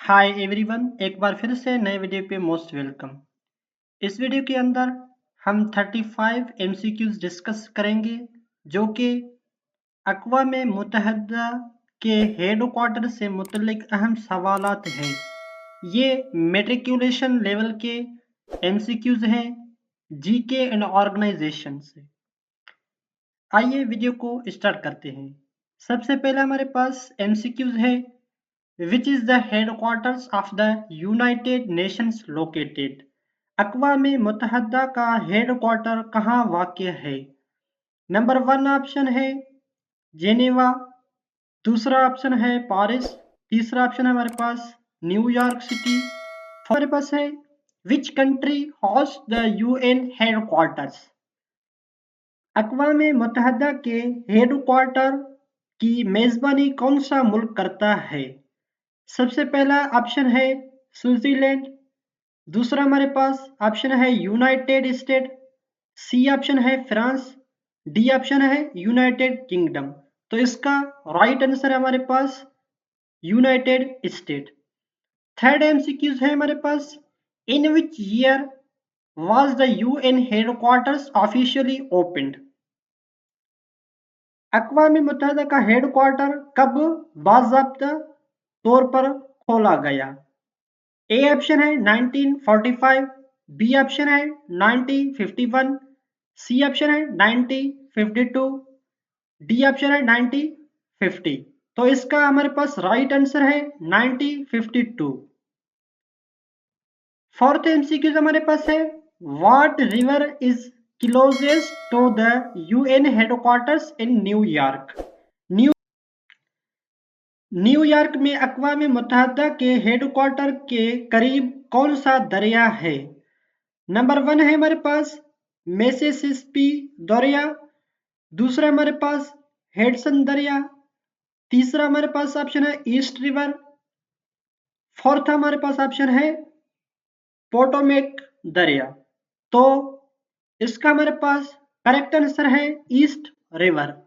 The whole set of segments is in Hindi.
हाय एवरीवन, एक बार फिर से नए वीडियो पे मोस्ट वेलकम। इस वीडियो के अंदर हम 35 एमसीक्यूज डिस्कस करेंगे जो कि अक़वा मुत्तहदा के हेड क्वार्टर से मुतल्लिक अहम सवालात हैं। ये मेट्रिकुलेशन लेवल के एमसीक्यूज हैं जीके एंड ऑर्गेनाइजेशन से। आइए वीडियो को स्टार्ट करते हैं। सबसे पहले हमारे पास एमसीक्यूज है Which is the headquarters of the United Nations located? अक़वाम मुत्तहदा का हेड क्वार्टर कहाँ वाक़ है? नंबर 1 ऑप्शन है जेनेवा, दूसरा ऑप्शन है पेरिस, तीसरा ऑप्शन है हमारे पास न्यूयॉर्क सिटी, हमारे पास है which country host the UN headquarters? अक़वाम मुत्तहदा के हेड क्वार्टर की मेज़बानी कौन सा मुल्क करता है? सबसे पहला ऑप्शन है स्विट्जरलैंड, दूसरा हमारे पास ऑप्शन है यूनाइटेड स्टेट, सी ऑप्शन है फ्रांस, डी ऑप्शन है यूनाइटेड किंगडम। तो इसका राइट आंसर है हमारे पास यूनाइटेड स्टेट। थर्ड एमसीक्यूज है हमारे पास, in which year was the UN headquarters officially opened? अक़वाम मुत्तहदा का हेड क्वार्टर कब बाज़ाब्ता तौर पर खोला गया? ए ऑप्शन है 1945, बी ऑप्शन है 1951, सी ऑप्शन है 1952, डी ऑप्शन है 1950। तो इसका हमारे पास राइट आंसर है 1952। फोर्थ एमसीक्यू हमारे पास है what river is closest to the UN headquarters in New York? New York में अक़वाम मुत्तहदा के हेडक्वार्टर के करीब कौन सा दरिया है? नंबर 1 है हमारे पास मिसिसिपी दरिया, दूसरा हमारे पास हेडसन दरिया, तीसरा हमारे पास ऑप्शन है ईस्ट रिवर, फोर्थ हमारे पास ऑप्शन है पोटोमेक दरिया। तो इसका हमारे पास करेक्ट आंसर है ईस्ट रिवर।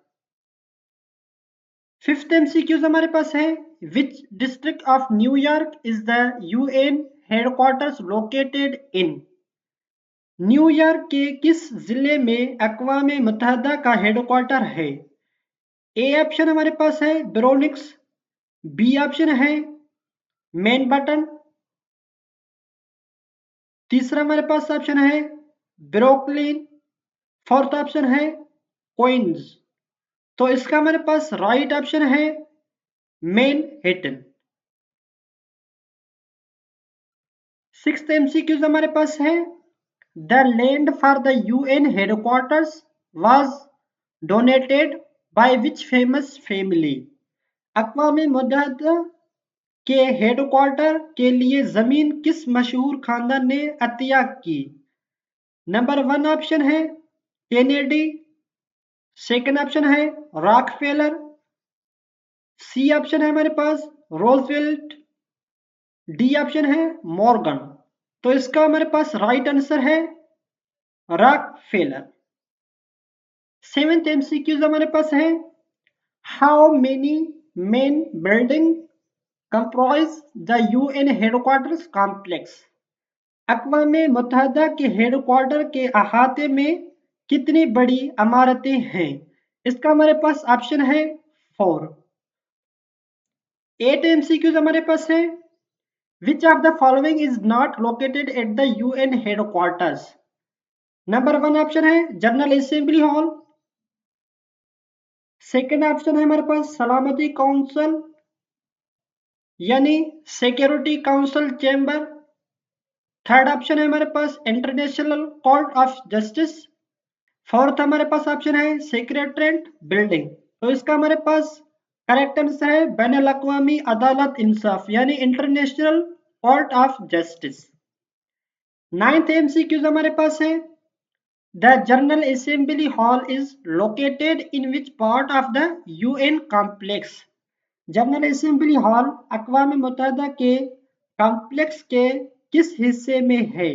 फिफ्थ एमसीक्यूज हमारे पास है which district of New York is the UN headquarters located in? New York के किस जिले में अक़वाम मुत्तहदा का हेडक्वार्टर है? ए ऑप्शन हमारे पास है ब्रोनिक्स, बी ऑप्शन है मैनबटन, तीसरा हमारे पास ऑप्शन है ब्रुकलिन, फोर्थ ऑप्शन है क्वींस। तो इसका हमारे पास राइट ऑप्शन है मैनहट्टन। सिक्स्थ एमसीक्यूज हमारे पास है the land for the UN headquarters was donated by which famous family? अक़वाम मुत्तहदा के हेडक्वार्टर के लिए जमीन किस मशहूर खानदान ने अतिया की? नंबर 1 ऑप्शन है केनेडी, सेकंड ऑप्शन है रॉकफेलर, सी ऑप्शन है हमारे पास रोजवेल्ट, डी ऑप्शन है मॉर्गन। तो इसका हमारे पास राइट आंसर है रॉकफेलर। सेवेंथ एमसीक्यूज हमारे पास है how many main building comprise the UN headquarters complex? अक़वाम मुत्तहदा के हेडक्वार्टर के अहाते में कितनी बड़ी इमारतें हैं? इसका हमारे पास ऑप्शन है 4। 8 एमसीक्यूज हमारे पास है which of the following is not located at the UN headquarters? Number 1 option है general assembly hall, second option है हमारे पास सलामती काउंसिल यानी security council chamber, third option है हमारे पास international court of justice, fourth हमारे पास ऑप्शन है सेक्रेटरीट बिल्डिंग। तो इसका हमारे पास करेक्ट आंसर है बैनुल अक़वामी अदालत इंसाफ यानी international court of justice. Ninth MCQs हमारे पास है the general assembly hall is located in which part of the UN complex? General assembly hall अक़वाम मुत्तहदा के कॉम्प्लेक्स के किस हिस्से में है?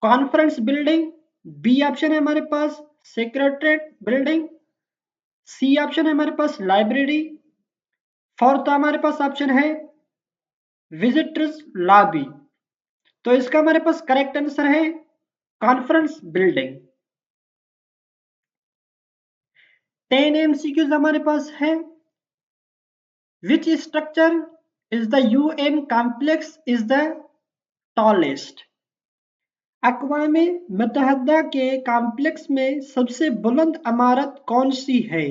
कॉन्फ्रेंस बिल्डिंग, बी ऑप्शन है हमारे पास सेक्रेटरीट बिल्डिंग, सी ऑप्शन है हमारे पास लाइब्रेरी, फोर्थ हमारे पास ऑप्शन है विजिटर्स लॉबी। तो इसका हमारे पास करेक्ट आंसर है कॉन्फ्रेंस बिल्डिंग। 10 MCQs हमारे पास है। Which structure is the UN complex is the tallest. अक़वाम मुत्तहदा के कॉम्प्लेक्स में सबसे बुलंद इमारत कौन सी है?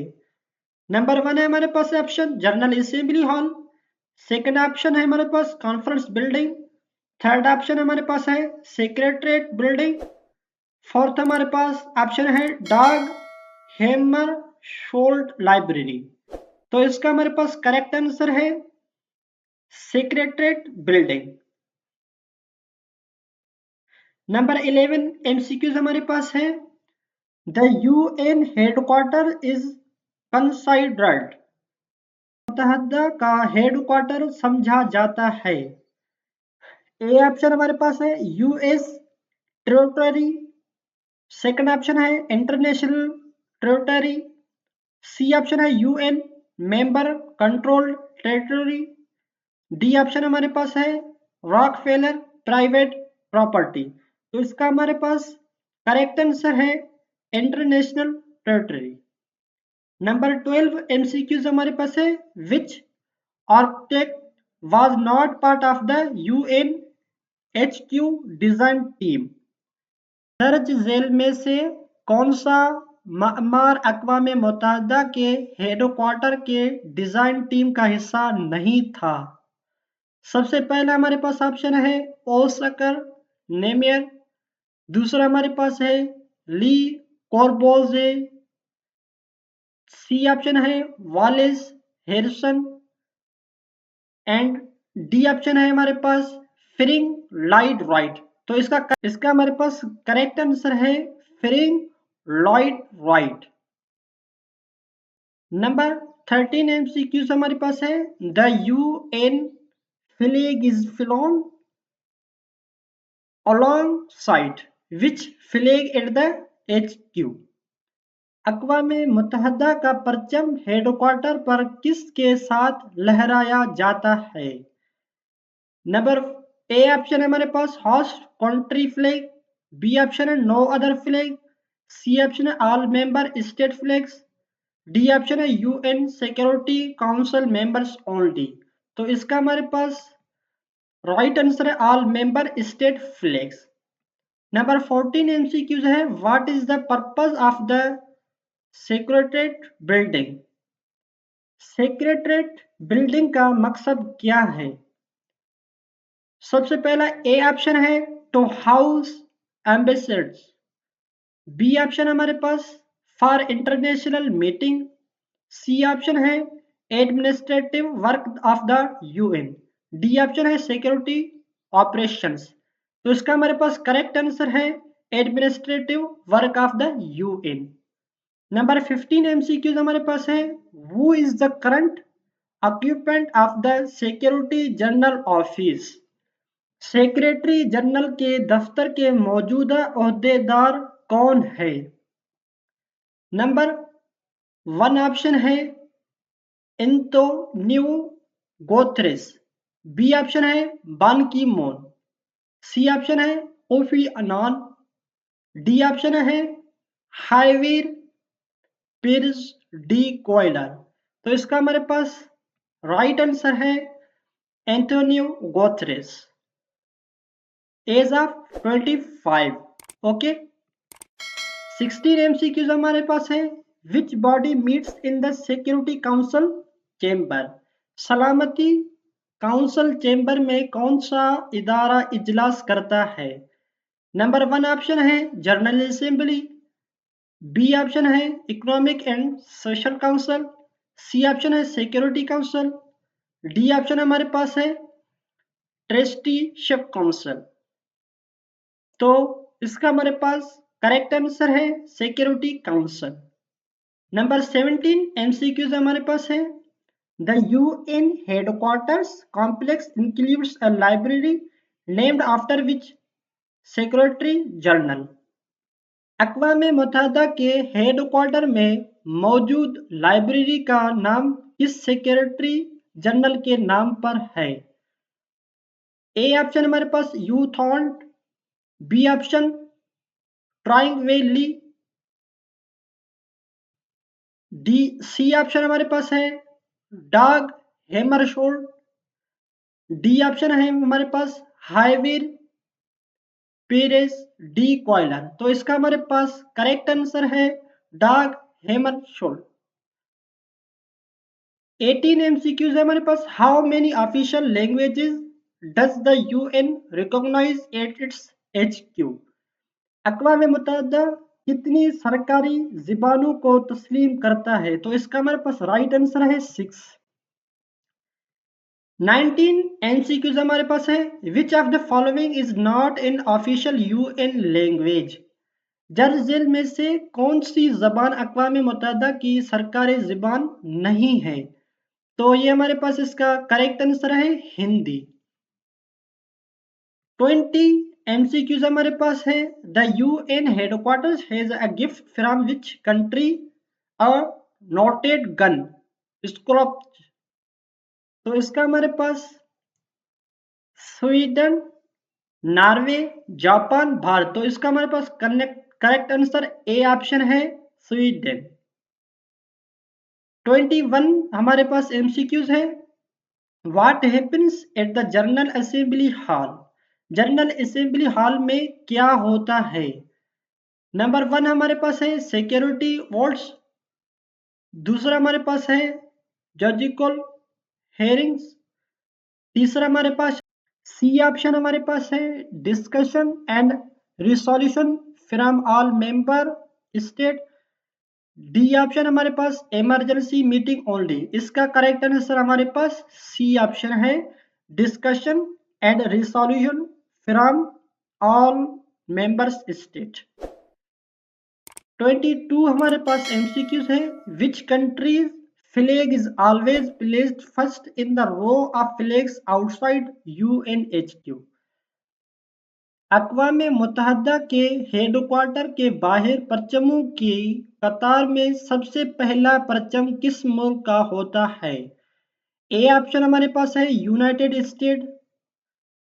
नंबर 1 है हमारे पास option general assembly hall. Second option है हमारे पास कॉन्फ्रेंस बिल्डिंग। थर्ड ऑप्शन हमारे पास है सेक्रेटरीट बिल्डिंग। फोर्थ हमारे पास ऑप्शन है डॉग हेमर शोल्ड लाइब्रेरी। तो इसका हमारे पास करेक्ट आंसर है सेक्रेटरीट बिल्डिंग। नंबर 11 MCQs हमारे पास है the UN headquarter is considered. मुत्तहदा का हेडक्वार्टर समझा जाता है। ए ऑप्शन हमारे पास है US टेरिटरी। सेकंड ऑप्शन है इंटरनेशनल टेरिटरी। सी ऑप्शन है UN member control territory. D option हमारे पास है रॉकफेलर प्राइवेट प्रॉपर्टी। तो इसका हमारे पास करेक्ट आंसर है इंटरनेशनल टेरिटरी। नंबर 12 MCQs हमारे पास है which architect was not part of the UN HQ design team. दर्ज झेल में से कौन सा मामर अक़वाम मुत्तहदा के हेडक्वार्टर के डिजाइन टीम का हिस्सा नहीं था? सबसे पहला हमारे पास ऑप्शन है ओसकर नेमियर। दूसरा हमारे पास है ली कॉर्बोजे। सी ऑप्शन है wireless Harrison and D option है हमारे पास फ्रिंग लॉयड राइट। तो इसका हमारे पास करेक्ट आंसर है फ्रिंग लॉयड राइट। नंबर 13 MCQs हमारे पास है the UN flag is phloem alongside which flag at the HQ। अक़वाम मुत्तहदा का परचम हेडक्वार्टर पर किसके साथ लहराया जाता है? नंबर ए ऑप्शन है हमारे पास host country flag. B option है no other flag. C option है all member state flags. D option है UN security council members only. तो इसका हमारे पास राइट आंसर है all member state flags. Number 14 MCQs है what is the purpose of the secretariat building. Secretariat building का मकसद क्या है? सबसे पहला ए ऑप्शन है to house ambassadors. B option हमारे पास for international meeting. C option है administrative work of the UN। D option है सिक्योरिटी ऑपरेशंस। तो इसका हमारे पास करेक्ट आंसर है administrative work of the UN। Number 15 MCQs हमारे पास है who is the current occupant of the security general office. Secretary general के दफ्तर के मौजूदा ओहदेदार कौन है? नंबर 1 ऑप्शन है एंटोनियो गुतेरेस। बी ऑप्शन है Ban Ki Moon. C option है कोफी अनान। डी ऑप्शन है हाइवीर पीरिस डी कोयलर। तो इसका हमारे पास राइट आंसर है Antonio Guterres. Age of 25। Okay. 16 MCQs हमारे पास है which body meets in the security council chamber. सलामती काउंसिल चेम्बर में कौन सा इदारा इजलास करता है? नंबर 1 ऑप्शन है जनरल असेंबली। बी ऑप्शन है economic and social council. C option है सिक्योरिटी काउंसिल। डी ऑप्शन हमारे पास है ट्रस्टीशिप काउंसिल। तो इसका हमारे पास करेक्ट आंसर है सिक्योरिटी काउंसिल। नंबर 17 MCQs हमारे पास है the UN headquarters complex includes a library named after which secretary general. अक़वाम मुत्तहदा के हेडक्वार्टर में मौजूद लाइब्रेरी का नाम किस सेक्रेटरी जनरल के नाम पर है? ए ऑप्शन हमारे पास यूथॉन्ट, बी ऑप्शन ट्राइंग वेली, डी सी ऑप्शन हमारे पास है डाग हेमरशोल्ड, डी ऑप्शन है हमारे पास हाईवीर पेरेस डी क्वाइलर। तो इसका हमारे पास करेक्ट आंसर है डाग हेमरशोल्ड। 18 एमसीक्यूज है हमारे पास। How many official languages does the UN recognise at its HQ? अक़वा मुत्तहिदा कितनी सरकारी ज़बानों को तस्लीम करता है? तो इसका हमारे पास राइट आंसर है 6। 19 एमसीक्यूज हमारे पास है। Which of the following is not in official UN language? दर्ज झेल में से कौन सी जबान अक़वा मुत्तहिदा की सरकारी ज़बान नहीं है? तो ये हमारे पास इसका करेक्ट आंसर है हिंदी। 20 एमसीक्यूज हमारे पास है। The UN headquarters has a gift from which country a knotted gun sculpture? तो इसका हमारे पास स्वीडन, नॉर्वे, जापान, भारत। तो इसका हमारे पास करेक्ट आंसर ए ऑप्शन है स्वीडन। 21 हमारे पास एमसीक्यूज है। What happens at the general assembly hall? General assembly hall में क्या होता है? नंबर 1 हमारे पास है सिक्योरिटी वोट्स, दूसरा हमारे पास है जजिकल हेयरिंग्स, तीसरा हमारे पास सी ऑप्शन हमारे पास है discussion and resolution from all member state, D option हमारे पास इमरजेंसी मीटिंग ओनली। इसका करेक्ट आंसर हमारे पास सी ऑप्शन है discussion and resolution from all members state. 22 हमारे पास एमसीक्यूज है। Which country's flag is always placed first in the row of flags outside UNHQ? अक़वा मुत्तहिदा के हेडक्वार्टर के बाहर परचमों की कतार में सबसे पहला परचम किस मुल्क का होता है? ए ऑप्शन हमारे पास है यूनाइटेड स्टेट,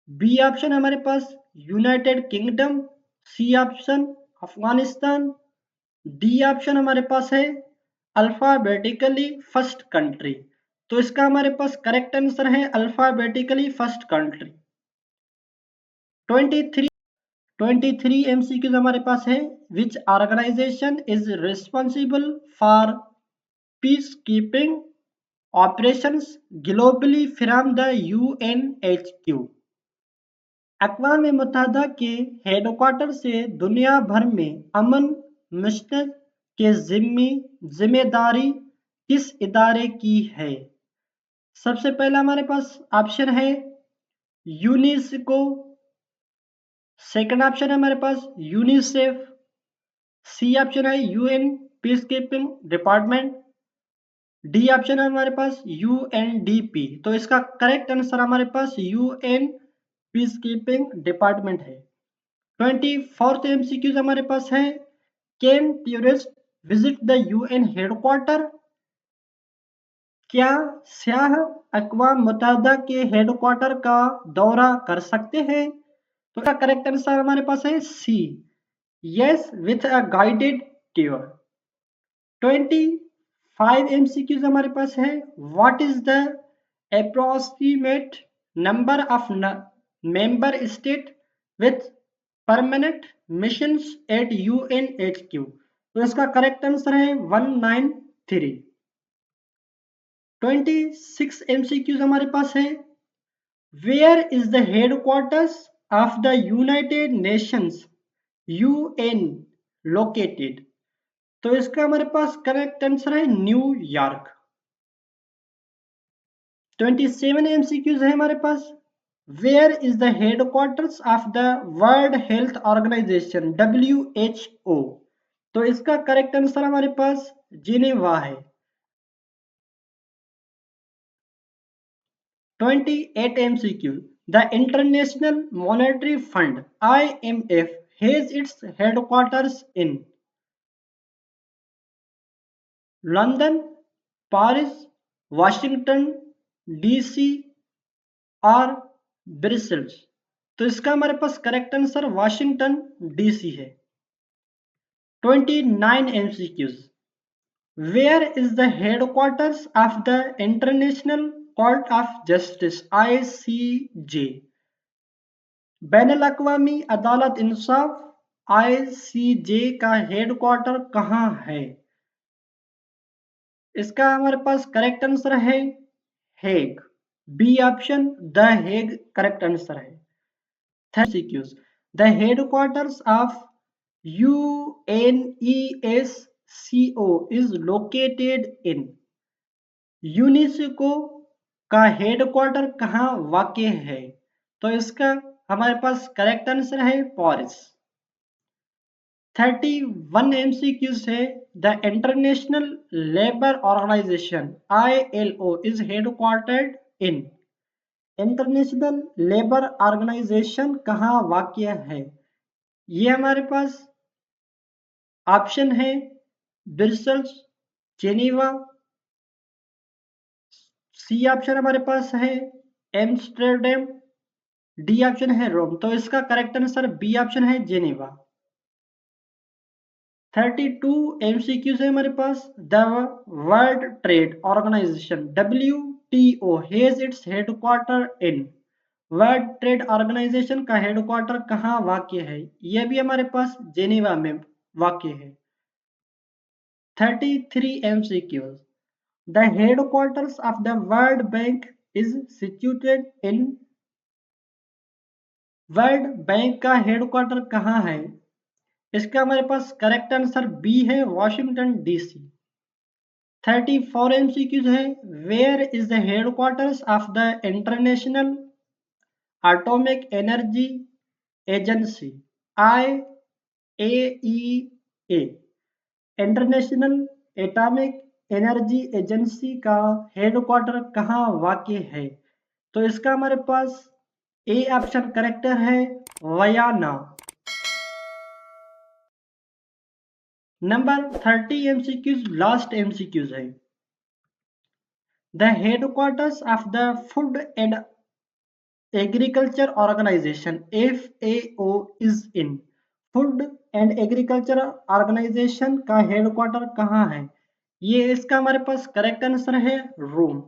बी ऑप्शन हमारे पास United Kingdom, C option Afghanistan, D option हमारे पास है अल्फाबेटिकली फर्स्ट कंट्री। तो इसका हमारे पास करेक्ट आंसर है अल्फाबेटिकली फर्स्ट कंट्री। 23 एमसीक्यूज हमारे पास है। Which organisation is responsible for peace keeping operations globally from the UNHQ? अक़वा मुत्तहिदा के हेडक्वार्टर से दुनिया भर में अमन मिशन के जिम्मेदारी किस इदारे की है? सबसे पहला हमारे पास ऑप्शन है यूनेस्को, सेकंड ऑप्शन है हमारे पास यूनिसेफ, सी ऑप्शन है UN peace keeping department, D option है हमारे पास यूएनडीपी। तो इसका करेक्ट आंसर हमारे पास यूएन पीस कीपिंग डिपार्टमेंट है। 24th एमसीक्यूज हमारे पास है। Can tourist visit the UN headquarter? क्या सयाह अक़वा मुत्तहिदा के हेडक्वार्टर का दौरा कर सकते हैं? तो इसका करेक्ट आंसर हमारे पास है C, yes with a guided tour. 25 MCQs हमारे पास है। What is the approximate number of member state with permanent missions at UNHQ? तो इसका करेक्ट आंसर है 193। 26 एमसीक्यूज हमारे पास है। Where is the headquarters of the United Nations UN located? तो इसका हमारे पास करेक्ट आंसर है न्यूयॉर्क। 27 एमसीक्यूज है हमारे पास। Where is the headquarters of the World Health Organisation WHO? तो इसका करेक्ट आंसर हमारे पास जिनेवा है। 28 MCQ. The International Monetary Fund IMF has its headquarters in London, Paris, Washington DC or bristles. तो इसका हमारे पास करेक्ट आंसर वाशिंगटन डीसी है। 29 MCQs। Where is the headquarters of the International Court of Justice ICJ? बैनुल अक़वामी अदालत इंसाफ ICJ का हेडक्वार्टर कहाँ है? इसका हमारे पास करेक्ट आंसर है Hague. B option the Hague correct answer है। MCQs. The headquarters of UNESCO is located in। UNESCO का हेडक्वार्टर कहाँ वाक़ है? तो इसका हमारे पास करेक्ट आंसर है पेरिस। 31 MCQs है। The international labour organisation ILO is headquartered in. International labour organisation कहाँ वाक़ है? ये हमारे पास ऑप्शन है ब्रसेल्स, जेनीवा। सी ऑप्शन हमारे पास है एम्स्टर्डम। डी ऑप्शन है रोम। तो इसका करेक्ट आंसर बी ऑप्शन है जेनीवा। 32 MCQs है हमारे पास। The World Trade Organisation WTO has its headquarter in. World Trade Organisation का हेडक्वार्टर कहाँ वाक़ है? यह भी हमारे पास जेनीवा में वाक़ है। 33 MCQs। The headquarters of the World Bank is situated in। World bank का हेडक्वार्टर कहाँ है? इसका हमारे पास करेक्ट आंसर बी है वॉशिंगटन डीसी। 34 MCQs है। Where is the headquarters of the international atomic energy agency IAEA। International atomic energy agency का हेडक्वार्टर कहाँ वाक़ है? तो इसका हमारे पास ए ऑप्शन करेक्ट है Vienna. Number 30 MCQs last MCQs है। The headquarters of the food and agriculture organisation FAO is in. Food and agriculture organisation का हेडक्वार्टर कहाँ है? ये इसका हमारे पास करेक्ट आंसर है रोम।